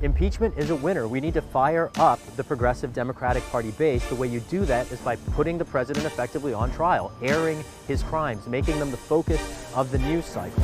Impeachment is a winner. We need to fire up the Progressive Democratic Party base. The way you do that is by putting the president effectively on trial, airing his crimes, making them the focus of the news cycle.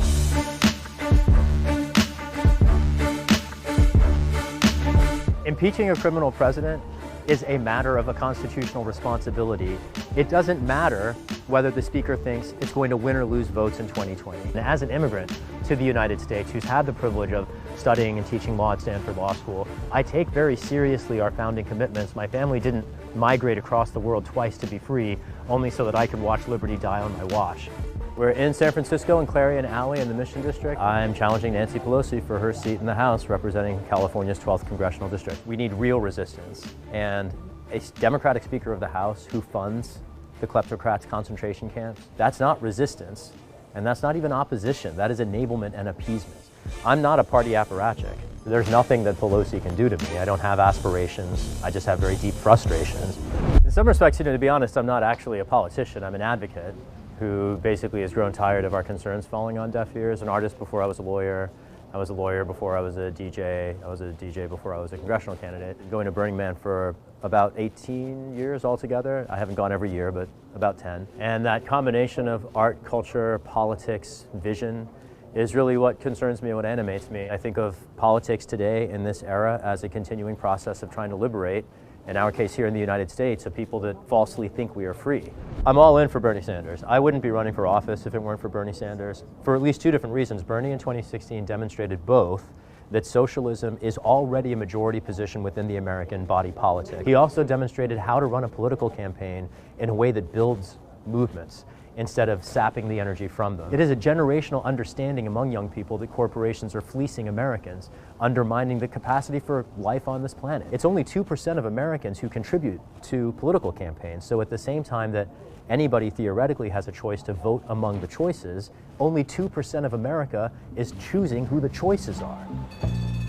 Impeaching a criminal president is a matter of a constitutional responsibility. It doesn't matter whether the Speaker thinks it's going to win or lose votes in 2020. And as an immigrant to the United States who's had the privilege of studying and teaching law at Stanford Law School, I take very seriously our founding commitments. My family didn't migrate across the world twice to be free, only so that I could watch liberty die on my watch. We're in San Francisco in Clarion Alley in the Mission District. I'm challenging Nancy Pelosi for her seat in the House representing California's 12th Congressional District. We need real resistance, and a Democratic Speaker of the House who funds the kleptocrats' concentration camps, that's not resistance, and that's not even opposition. That is enablement and appeasement. I'm not a party apparatchik. There's nothing that Pelosi can do to me. I don't have aspirations. I just have very deep frustrations. In some respects, to be honest, I'm not actually a politician. I'm an advocate who basically has grown tired of our concerns falling on deaf ears. An artist before I was a lawyer. I was a lawyer before I was a DJ. I was a DJ before I was a congressional candidate. Going to Burning Man for about 18 years altogether. I haven't gone every year, but about 10. And that combination of art, culture, politics, vision is really what concerns me and what animates me. I think of politics today in this era as a continuing process of trying to liberate, in our case here in the United States, of people that falsely think we are free. I'm all in for Bernie Sanders. I wouldn't be running for office if it weren't for Bernie Sanders. For at least two different reasons. Bernie in 2016 demonstrated both that socialism is already a majority position within the American body politic. He also demonstrated how to run a political campaign in a way that builds movements instead of sapping the energy from them. It is a generational understanding among young people that corporations are fleecing Americans, undermining the capacity for life on this planet. It's only 2% of Americans who contribute to political campaigns, so at the same time that anybody theoretically has a choice to vote among the choices, only 2% of America is choosing who the choices are.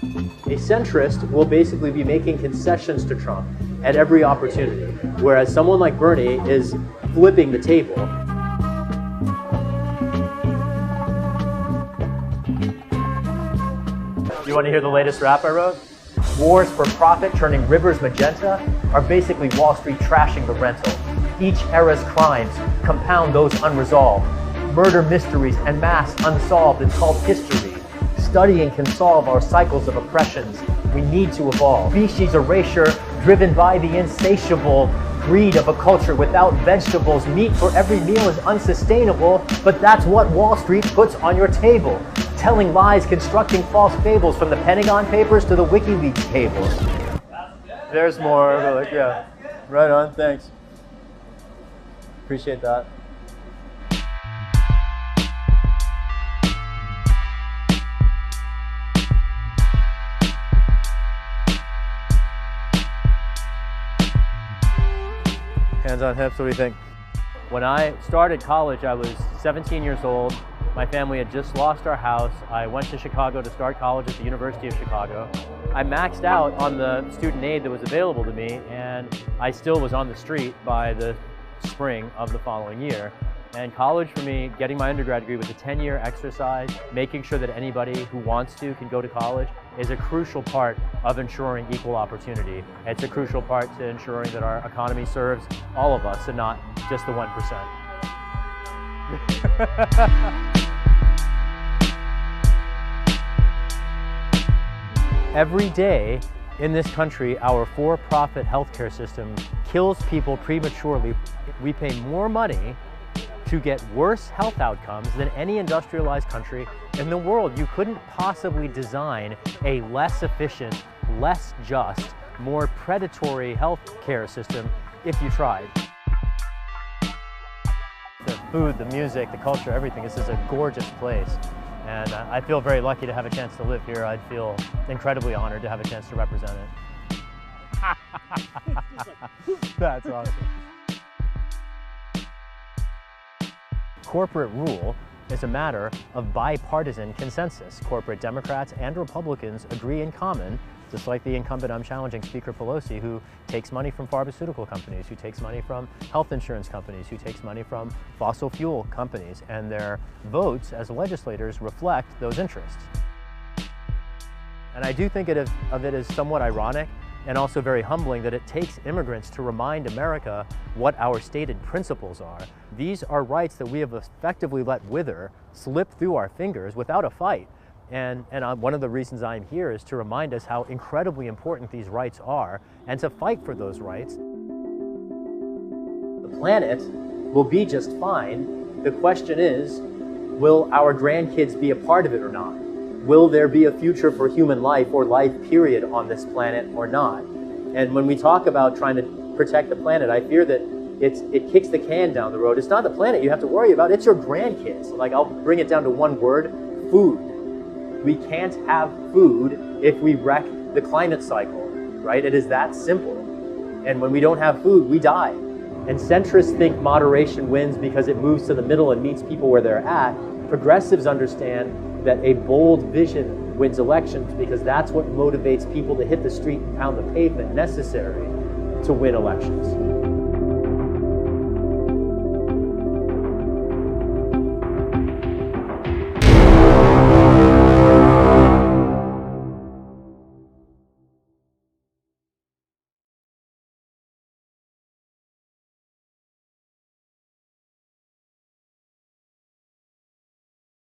A centrist will basically be making concessions to Trump at every opportunity, whereas someone like Bernie is flipping the table. You want to hear the latest rap I wrote? Wars for profit turning rivers magenta are basically Wall Street trashing the rental. Each era's crimes compound those unresolved. Murder mysteries and mass unsolved, it's called history. Studying can solve our cycles of oppressions. We need to evolve. Species erasure driven by the insatiable greed of a culture without vegetables. Meat for every meal is unsustainable, but that's what Wall Street puts on your table. Telling lies, constructing false fables, from the Pentagon Papers to the WikiLeaks cables. There's more, like, yeah. Right on, thanks. Appreciate that. Hands on hips, what do you think? When I started college, I was 17 years old. My family had just lost our house. I went to Chicago to start college at the University of Chicago. I maxed out on the student aid that was available to me, and I still was on the street by the spring of the following year. And college for me, getting my undergrad degree, was a 10-year exercise. Making sure that anybody who wants to can go to college is a crucial part of ensuring equal opportunity. It's a crucial part to ensuring that our economy serves all of us and not just the 1%. Every day in this country, our for-profit healthcare system kills people prematurely. We pay more money to get worse health outcomes than any industrialized country in the world. You couldn't possibly design a less efficient, less just, more predatory healthcare system if you tried. The food, the music, the culture, everything. This is a gorgeous place. And I feel very lucky to have a chance to live here. I'd feel incredibly honored to have a chance to represent it. That's awesome. Corporate rule is a matter of bipartisan consensus. Corporate Democrats and Republicans agree in common, just like the incumbent I'm challenging, Speaker Pelosi, who takes money from pharmaceutical companies, who takes money from health insurance companies, who takes money from fossil fuel companies, and their votes as legislators reflect those interests. And I do think of it as somewhat ironic and also very humbling that it takes immigrants to remind America what our stated principles are. These are rights that we have effectively let wither, slip through our fingers without a fight. And one of the reasons I'm here is to remind us how incredibly important these rights are and to fight for those rights. The planet will be just fine. The question is, will our grandkids be a part of it or not? Will there be a future for human life or life period on this planet or not? And when we talk about trying to protect the planet, I fear that it kicks the can down the road. It's not the planet you have to worry about, it's your grandkids. Like, I'll bring it down to one word: food. We can't have food if we wreck the climate cycle, right? It is that simple. And when we don't have food, we die. And centrists think moderation wins because it moves to the middle and meets people where they're at. Progressives understand that a bold vision wins elections because that's what motivates people to hit the street and pound the pavement necessary to win elections.